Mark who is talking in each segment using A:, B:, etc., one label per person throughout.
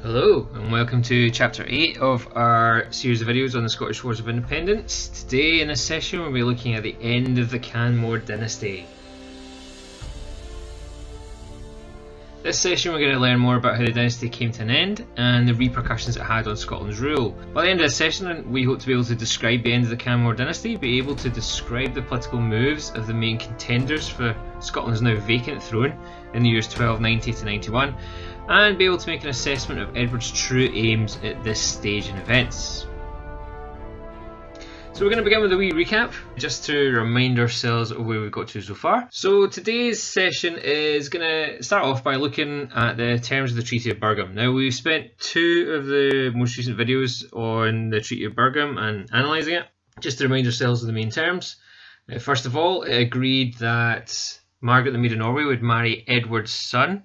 A: Hello and welcome to chapter 8 of our series of videos on the Scottish Wars of Independence. Today in this session we'll be looking at the end of the Canmore dynasty. This session we're going to learn more about how the dynasty came to an end and the repercussions it had on Scotland's rule. By the end of this session we hope to be able to describe the end of the Canmore dynasty, be able to describe the political moves of the main contenders for Scotland's now vacant throne in the years 1290 to 91, and be able to make an assessment of Edward's true aims at this stage in events. So we're going to begin with a wee recap, just to remind ourselves of where we've got to so far. So today's session is going to start off by looking at the terms of the Treaty of Birgham. Now we've spent two of the most recent videos on the Treaty of Birgham and analysing it, just to remind ourselves of the main terms. First of all, it agreed that Margaret the Maid of Norway would marry Edward's son,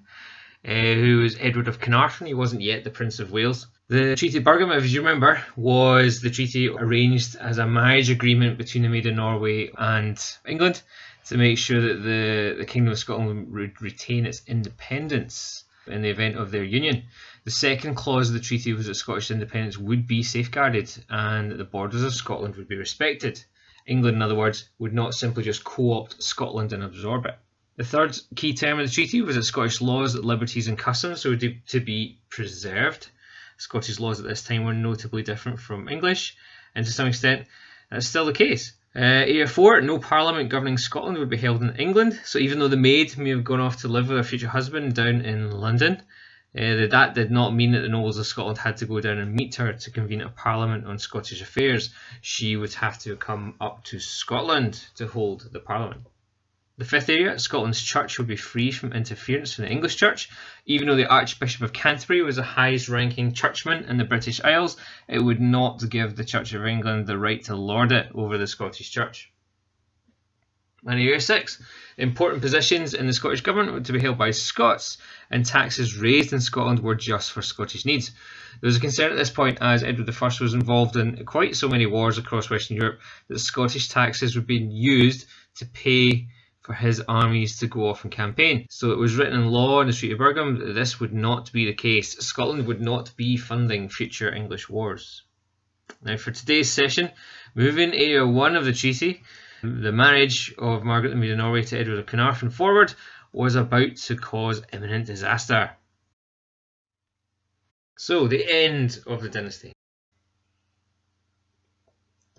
A: who was Edward of Canarfon. He wasn't yet the Prince of Wales. The Treaty of Birgham, if you remember, was the treaty arranged as a marriage agreement between the Maid of Norway and England to make sure that the Kingdom of Scotland would retain its independence in the event of their union. The second clause of the treaty was that Scottish independence would be safeguarded and that the borders of Scotland would be respected. England, in other words, would not simply just co-opt Scotland and absorb it. The third key term of the treaty was that Scottish laws, liberties and customs were to be preserved. Scottish laws at this time were notably different from English, and to some extent that's still the case. Area 4, no parliament governing Scotland would be held in England, so even though the maid may have gone off to live with her future husband down in London, that did not mean that the nobles of Scotland had to go down and meet her to convene a parliament on Scottish affairs. She would have to come up to Scotland to hold the parliament. The fifth area, Scotland's church would be free from interference from the English church. Even though the Archbishop of Canterbury was the highest ranking churchman in the British Isles, it would not give the Church of England the right to lord it over the Scottish church. And area 6, important positions in the Scottish government were to be held by Scots, and taxes raised in Scotland were just for Scottish needs. There was a concern at this point, as Edward I was involved in quite so many wars across Western Europe, that Scottish taxes were being used to pay for his armies to go off and campaign. So it was written in law in the Treaty of Birgham that this would not be the case. Scotland would not be funding future English wars. Now for today's session, moving area 1 of the treaty, the marriage of Margaret the Maid of Norway to Edward of Canarfon forward, was about to cause imminent disaster. So the end of the dynasty.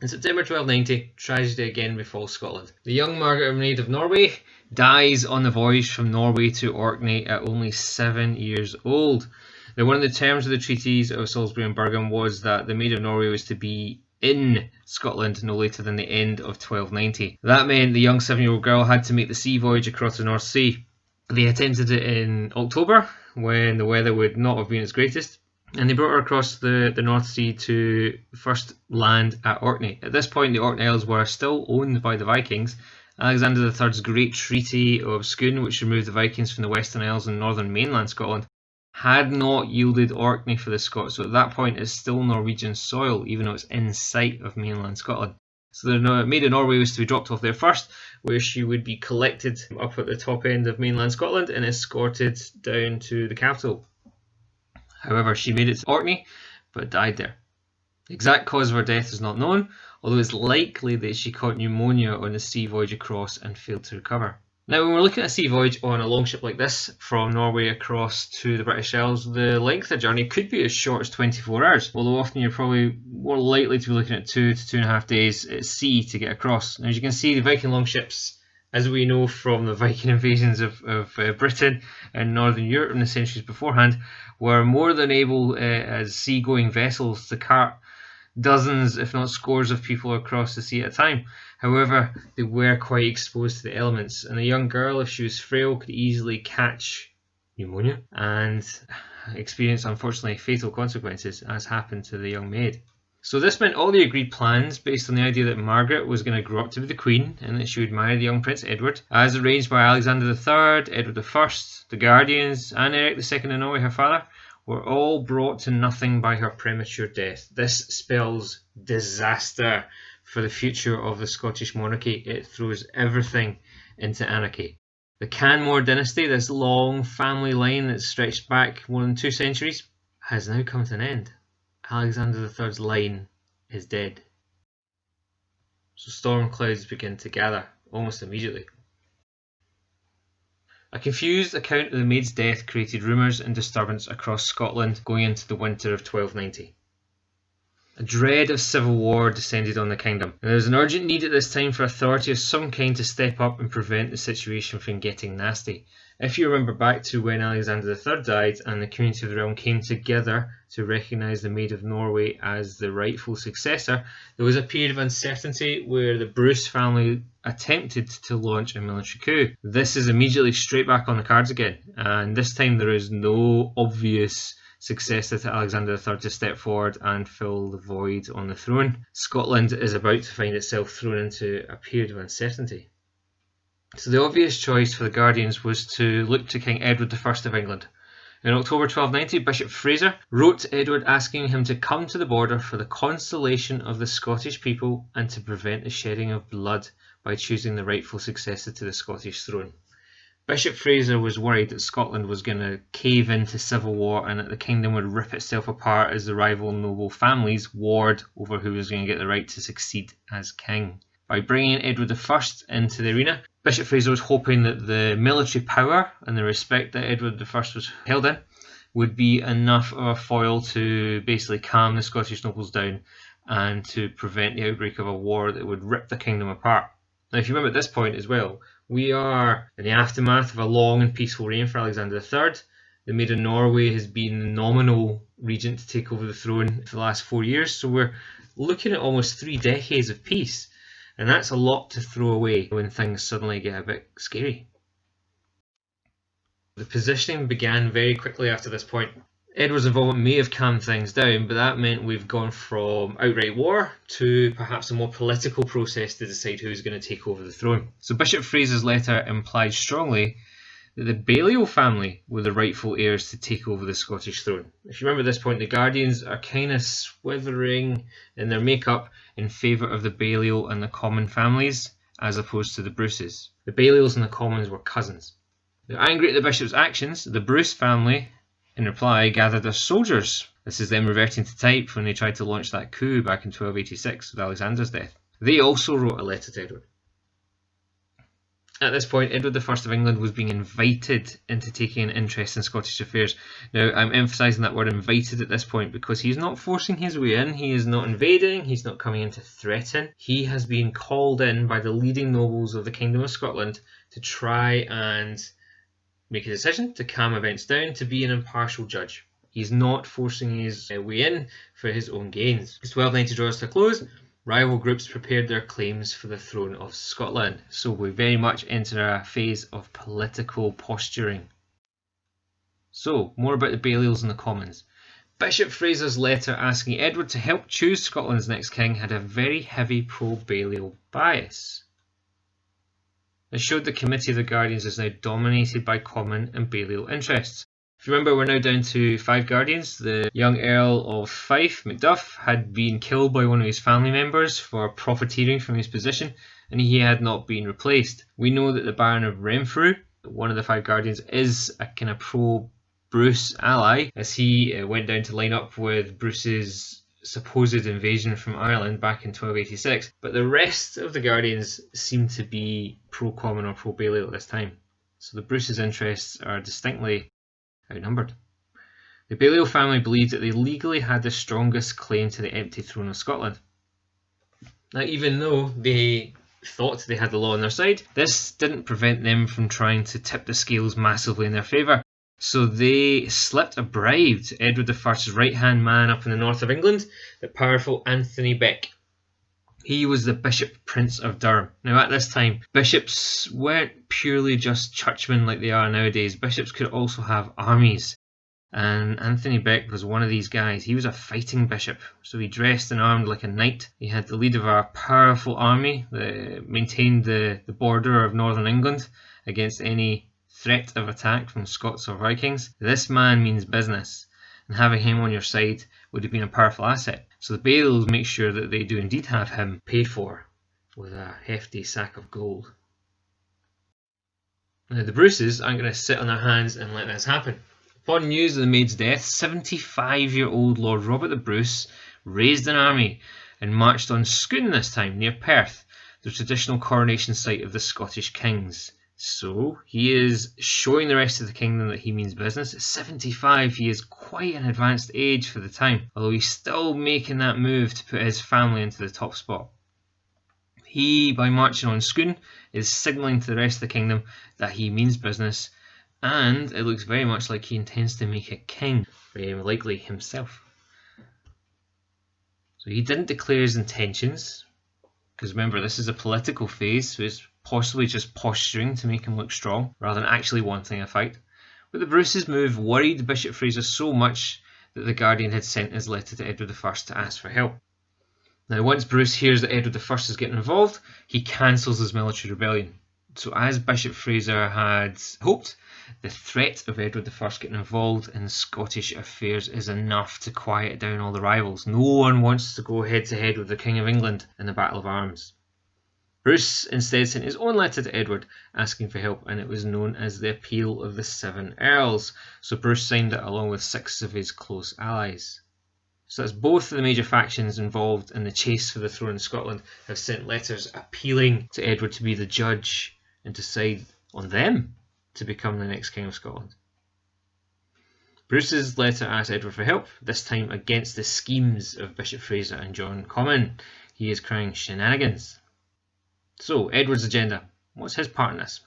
A: In September 1290, tragedy again befalls Scotland. The young Margaret Maid of Norway dies on the voyage from Norway to Orkney at only 7 years old. Now, one of the terms of the treaties of Salisbury and Birgham was that the Maid of Norway was to be in Scotland no later than the end of 1290. That meant the young 7-year-old girl had to make the sea voyage across the North Sea. They attempted it in October, when the weather would not have been its greatest, and they brought her across the North Sea to first land at Orkney. At this point, the Orkney Isles were still owned by the Vikings. Alexander III's Great Treaty of Scone, which removed the Vikings from the Western Isles and northern mainland Scotland, had not yielded Orkney for the Scots, so at that point it's still Norwegian soil, even though it's in sight of mainland Scotland. So the Maid of Norway was to be dropped off there first, where she would be collected up at the top end of mainland Scotland and escorted down to the capital. However, she made it to Orkney, but died there. The exact cause of her death is not known, although it's likely that she caught pneumonia on the sea voyage across and failed to recover. Now, when we're looking at a sea voyage on a longship like this, from Norway across to the British Isles, the length of the journey could be as short as 24 hours, although often you're probably more likely to be looking at 2 to 2.5 days at sea to get across. Now, as you can see, the Viking longships, as we know from the Viking invasions of Britain and Northern Europe in the centuries beforehand, were more than able as seagoing vessels to cart dozens, if not scores, of people across the sea at a time. However, they were quite exposed to the elements, and a young girl, if she was frail, could easily catch pneumonia and experience, unfortunately, fatal consequences, as happened to the young maid. So this meant all the agreed plans, based on the idea that Margaret was going to grow up to be the Queen and that she would marry the young Prince Edward, as arranged by Alexander III, Edward I, the Guardians and Eric II of Norway, her father, were all brought to nothing by her premature death. This spells disaster for the future of the Scottish monarchy. It throws everything into anarchy. The Canmore dynasty, this long family line that stretched back more than 2 centuries, has now come to an end. Alexander III's line is dead. So storm clouds begin to gather almost immediately. A confused account of the Maid's death created rumours and disturbance across Scotland going into the winter of 1290. A dread of civil war descended on the kingdom, and there was an urgent need at this time for authority of some kind to step up and prevent the situation from getting nasty. If you remember back to when Alexander III died and the community of the realm came together to recognise the Maid of Norway as the rightful successor, there was a period of uncertainty where the Bruce family attempted to launch a military coup. This is immediately straight back on the cards again, and this time there is no obvious successor to Alexander III to step forward and fill the void on the throne. Scotland is about to find itself thrown into a period of uncertainty. So the obvious choice for the Guardians was to look to King Edward I of England. In October 1290, Bishop Fraser wrote to Edward asking him to come to the border for the consolation of the Scottish people and to prevent the shedding of blood by choosing the rightful successor to the Scottish throne. Bishop Fraser was worried that Scotland was going to cave into civil war and that the kingdom would rip itself apart as the rival noble families warred over who was going to get the right to succeed as king. By bringing Edward I into the arena, Bishop Fraser was hoping that the military power and the respect that Edward I was held in would be enough of a foil to basically calm the Scottish nobles down and to prevent the outbreak of a war that would rip the kingdom apart. Now, if you remember at this point as well, we are in the aftermath of a long and peaceful reign for Alexander III. The Maid of Norway has been the nominal regent to take over the throne for the last 4 years, so we're looking at almost 3 decades of peace. And that's a lot to throw away when things suddenly get a bit scary. The positioning began very quickly after this point. Edward's involvement may have calmed things down, but that meant we've gone from outright war to perhaps a more political process to decide who's going to take over the throne. So Bishop Fraser's letter implied strongly that the Balliol family were the rightful heirs to take over the Scottish throne. If you remember at this point, the Guardians are kind of swithering in their makeup in favour of the Balliol and the Common families, as opposed to the Bruces. The Balliols and the Commons were cousins. They're angry at the bishop's actions. The Bruce family, in reply, gathered their soldiers. This is them reverting to type when they tried to launch that coup back in 1286 with Alexander's death. They also wrote a letter to Edward. At this point, Edward I of England was being invited into taking an interest in Scottish affairs. Now, I'm emphasising that word invited at this point because he's not forcing his way in, he is not invading, he's not coming in to threaten. He has been called in by the leading nobles of the Kingdom of Scotland to try and make a decision, to calm events down, to be an impartial judge. He's not forcing his way in for his own gains. As 1290 draws to a close, rival groups prepared their claims for the throne of Scotland, so we very much enter a phase of political posturing. So, more about the Balliols and the Commons. Bishop Fraser's letter asking Edward to help choose Scotland's next king had a very heavy pro-Balliol bias. It showed the Committee of the Guardians is now dominated by Common and Balliol interests. If you remember, we're now down to 5 Guardians. The young Earl of Fife, Macduff, had been killed by one of his family members for profiteering from his position, and he had not been replaced. We know that the Baron of Renfrew, one of the 5 Guardians, is a kind of pro-Bruce ally, as he went down to line up with Bruce's supposed invasion from Ireland back in 1286. But the rest of the Guardians seem to be pro-Common or pro-Balliol at this time. So the Bruce's interests are distinctly outnumbered. The Balliol family believed that they legally had the strongest claim to the empty throne of Scotland. Now, even though they thought they had the law on their side, this didn't prevent them from trying to tip the scales massively in their favour. So they slipped a bribe to Edward I's right-hand man up in the north of England, the powerful Anthony Beck. He was the Bishop Prince of Durham. Now at this time, bishops weren't purely just churchmen like they are nowadays. Bishops could also have armies. And Anthony Beck was one of these guys. He was a fighting bishop. So he dressed and armed like a knight. He had the lead of a powerful army that maintained the border of northern England against any threat of attack from Scots or Vikings. This man means business, and having him on your side would have been a powerful asset. So the Balliols make sure that they do indeed have him paid for with a hefty sack of gold. Now the Bruces aren't going to sit on their hands and let this happen. Upon news of the Maid's death, 75-year-old Lord Robert the Bruce raised an army and marched on Scone this time, near Perth, the traditional coronation site of the Scottish kings. So he is showing the rest of the kingdom that he means business. At 75, he is quite an advanced age for the time, although he's still making that move to put his family into the top spot. He, by marching on Scone, is signalling to the rest of the kingdom that he means business, and it looks very much like he intends to make a king, very likely himself. So he didn't declare his intentions, because remember, this is a political phase, so it's possibly just posturing to make him look strong, rather than actually wanting a fight. But the Bruce's move worried Bishop Fraser so much that the Guardian had sent his letter to Edward I to ask for help. Now, once Bruce hears that Edward I is getting involved, he cancels his military rebellion. So as Bishop Fraser had hoped, the threat of Edward I getting involved in Scottish affairs is enough to quiet down all the rivals. No one wants to go head to head with the King of England in the Battle of Arms. Bruce instead sent his own letter to Edward asking for help, and it was known as the Appeal of the Seven Earls. So Bruce signed it along with 6 of his close allies. So that's both of the major factions involved in the chase for the throne in Scotland have sent letters appealing to Edward to be the judge and decide on them to become the next King of Scotland. Bruce's letter asked Edward for help, this time against the schemes of Bishop Fraser and John Comyn. He is crying shenanigans. So, Edward's agenda. What's his part in this?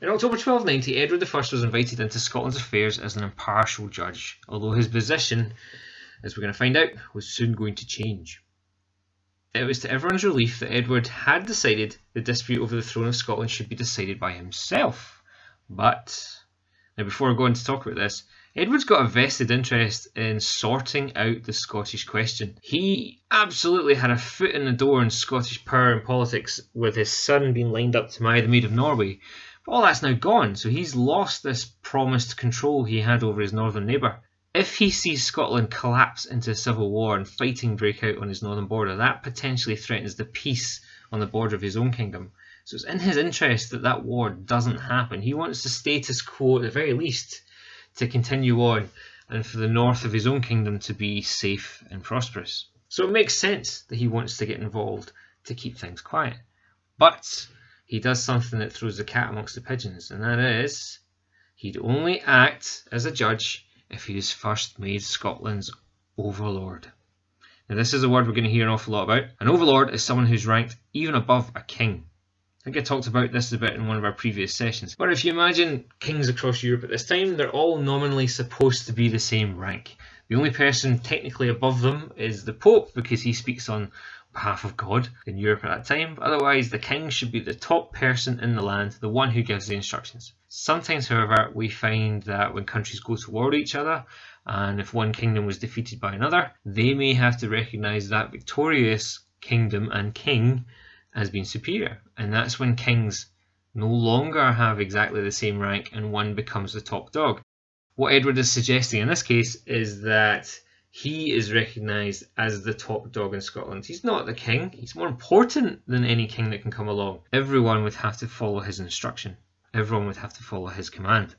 A: In October 1290, Edward I was invited into Scotland's affairs as an impartial judge, although his position, as we're going to find out, was soon going to change. It was to everyone's relief that Edward had decided the dispute over the throne of Scotland should be decided by himself. But, now before I go on to talk about this, Edward's got a vested interest in sorting out the Scottish question. He absolutely had a foot in the door in Scottish power and politics with his son being lined up to marry the Maid of Norway. But all that's now gone, so he's lost this promised control he had over his northern neighbour. If he sees Scotland collapse into a civil war and fighting break out on his northern border, that potentially threatens the peace on the border of his own kingdom. So it's in his interest that that war doesn't happen. He wants the status quo, at the very least, to continue on and for the north of his own kingdom to be safe and prosperous. So it makes sense that he wants to get involved to keep things quiet. But he does something that throws the cat amongst the pigeons, and that is he'd only act as a judge if he was first made Scotland's overlord. Now this is a word we're going to hear an awful lot about. An overlord is someone who's ranked even above a king. I think I talked about this a bit in one of our previous sessions. But if you imagine kings across Europe at this time, they're all nominally supposed to be the same rank. The only person technically above them is the Pope, because he speaks on behalf of God in Europe at that time. But otherwise, the king should be the top person in the land, the one who gives the instructions. Sometimes, however, we find that when countries go to war with each other, and if one kingdom was defeated by another, they may have to recognise that victorious kingdom and king as being superior. And that's when kings no longer have exactly the same rank and one becomes the top dog. What Edward is suggesting in this case is that he is recognised as the top dog in Scotland. He's not the king. He's more important than any king that can come along. Everyone would have to follow his instruction. Everyone would have to follow his command.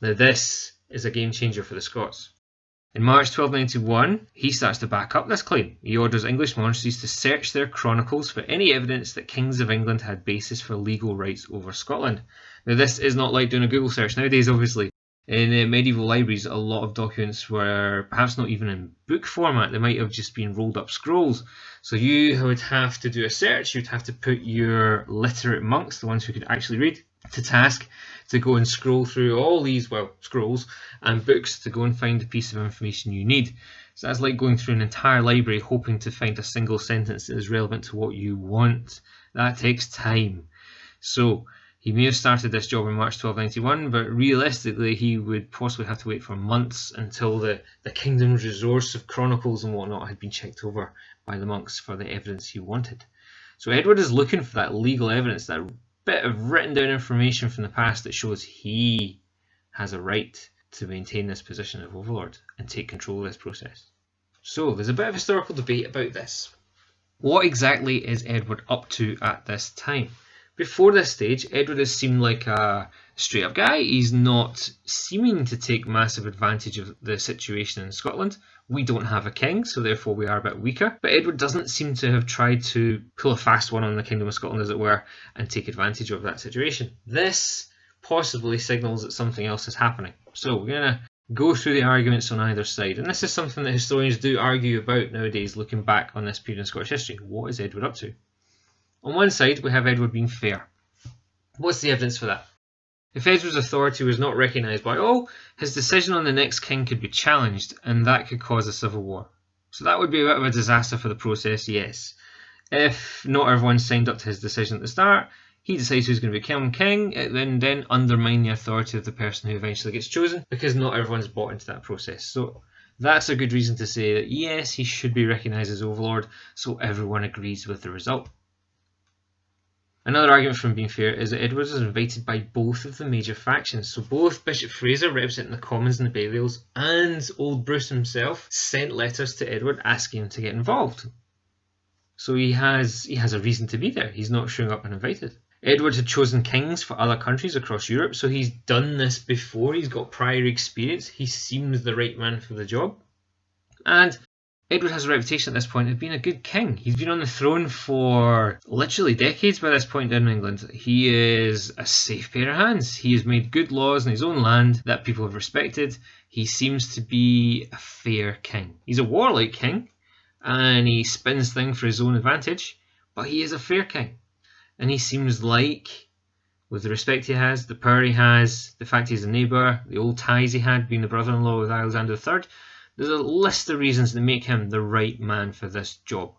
A: Now this is a game changer for the Scots. In March 1291, he starts to back up this claim. He orders English monasteries to search their chronicles for any evidence that kings of England had basis for legal rights over Scotland. Now this is not like doing a Google search nowadays, obviously. In medieval libraries, a lot of documents were perhaps not even in book format. They might have just been rolled up scrolls. So you would have to do a search. You'd have to put your literate monks, the ones who could actually read, to task to go and scroll through all these, scrolls and books to go and find the piece of information you need. So that's like going through an entire library hoping to find a single sentence that is relevant to what you want. That takes time. So he may have started this job in March 1291, but realistically he would possibly have to wait for months until the kingdom's resource of chronicles and whatnot had been checked over by the monks for the evidence he wanted. So Edward is looking for that legal evidence, that bit of written down information from the past that shows he has a right to maintain this position of overlord and take control of this process. So there's a bit of historical debate about this. What exactly is Edward up to at this time? Before this stage, Edward has seemed like a straight up guy. He's not seeming to take massive advantage of the situation in Scotland. We don't have a king, so therefore we are a bit weaker. But Edward doesn't seem to have tried to pull a fast one on the Kingdom of Scotland, as it were, and take advantage of that situation. This possibly signals that something else is happening. So we're going to go through the arguments on either side. And this is something that historians do argue about nowadays, looking back on this period in Scottish history. What is Edward up to? On one side, we have Edward being fair. What's the evidence for that? If Edward's authority was not recognised by all, his decision on the next king could be challenged, and that could cause a civil war. So that would be a bit of a disaster for the process, yes. If not everyone signed up to his decision at the start, he decides who's going to become king, it then undermine the authority of the person who eventually gets chosen, because not everyone's bought into that process. So that's a good reason to say that yes, he should be recognised as overlord, so everyone agrees with the result. Another argument from being fair is that Edward was invited by both of the major factions. So both Bishop Fraser, representing the Commons and the Balials, and Old Bruce himself sent letters to Edward asking him to get involved. So he has a reason to be there. He's not showing up uninvited. Edward had chosen kings for other countries across Europe, so he's done this before. He's got prior experience. He seems the right man for the job. And Edward has a reputation at this point of being a good king. He's been on the throne for literally decades by this point in England. He is a safe pair of hands. He has made good laws in his own land that people have respected. He seems to be a fair king. He's a warlike king, and he spins things for his own advantage, but he is a fair king. And he seems like, with the respect he has, the power he has, the fact he's a neighbour, the old ties he had, being the brother-in-law of Alexander III, there's a list of reasons that make him the right man for this job.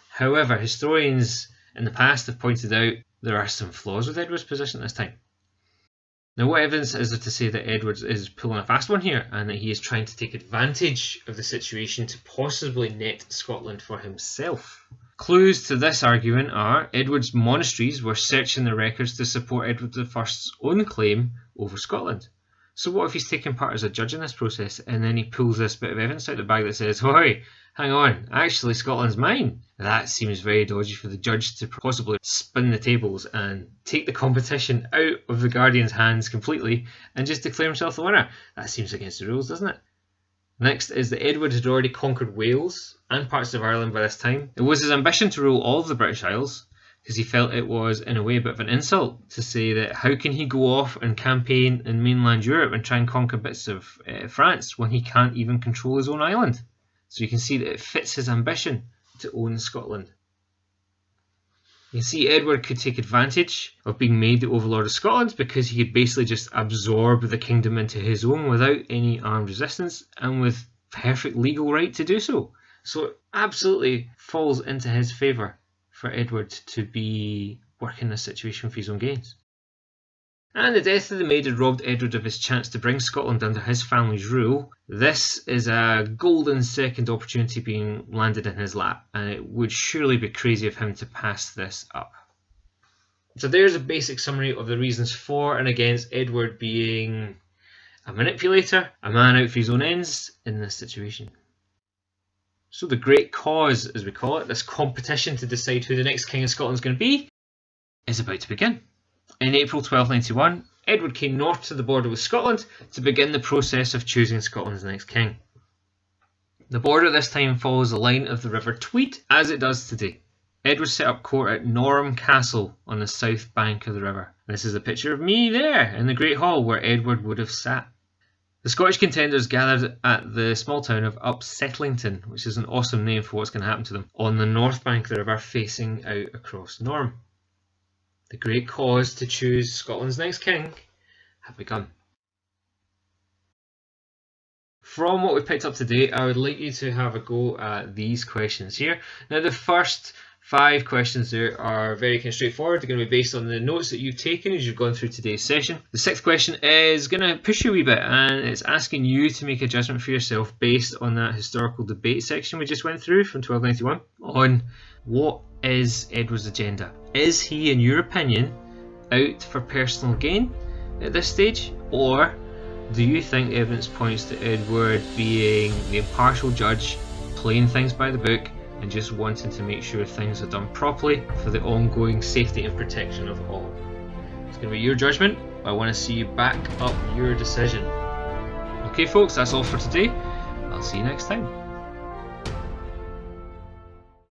A: However, historians in the past have pointed out there are some flaws with Edward's position at this time. Now, what evidence is there to say that Edward is pulling a fast one here and that he is trying to take advantage of the situation to possibly net Scotland for himself? Clues to this argument are Edward's monasteries were searching the records to support Edward I's own claim over Scotland. So what if he's taking part as a judge in this process and then he pulls this bit of evidence out of the bag that says, "Oi, hang on, actually Scotland's mine"? That seems very dodgy for the judge to possibly spin the tables and take the competition out of the Guardian's hands completely and just declare himself the winner. That seems against the rules, doesn't it? Next is that Edward had already conquered Wales and parts of Ireland by this time. It was his ambition to rule all of the British Isles, because he felt it was, in a way, a bit of an insult to say that how can he go off and campaign in mainland Europe and try and conquer bits of France when he can't even control his own island. So you can see that it fits his ambition to own Scotland. You can see Edward could take advantage of being made the overlord of Scotland because he could basically just absorb the kingdom into his own without any armed resistance and with perfect legal right to do so. So it absolutely falls into his favour for Edward to be working this situation for his own gains. And the death of the Maid had robbed Edward of his chance to bring Scotland under his family's rule. This is a golden second opportunity being landed in his lap, and it would surely be crazy of him to pass this up. So there's a basic summary of the reasons for and against Edward being a manipulator, a man out for his own ends in this situation. So the great cause, as we call it, this competition to decide who the next king of Scotland is going to be, is about to begin. In April 1291, Edward came north to the border with Scotland to begin the process of choosing Scotland's next king. The border this time follows the line of the River Tweed, as it does today. Edward set up court at Norham Castle on the south bank of the river. This is a picture of me there in the Great Hall where Edward would have sat. The Scottish contenders gathered at the small town of Upsettlington, which is an awesome name for what's going to happen to them, on the north bank of the river facing out across Norham. The great cause to choose Scotland's next king had begun. From what we've picked up today, I would like you to have a go at these questions here. Now, the first 5 questions there are very kind of straightforward. They're going to be based on the notes that you've taken as you've gone through today's session. The 6th question is going to push you a wee bit, and it's asking you to make a judgment for yourself based on that historical debate section we just went through from 1291 on what is Edward's agenda. Is he, in your opinion, out for personal gain at this stage, or do you think evidence points to Edward being the impartial judge, playing things by the book, and just wanting to make sure things are done properly for the ongoing safety and protection of all? It's going to be your judgment. I want to see you back up your decision. Okay folks, that's all for today. I'll see you next time.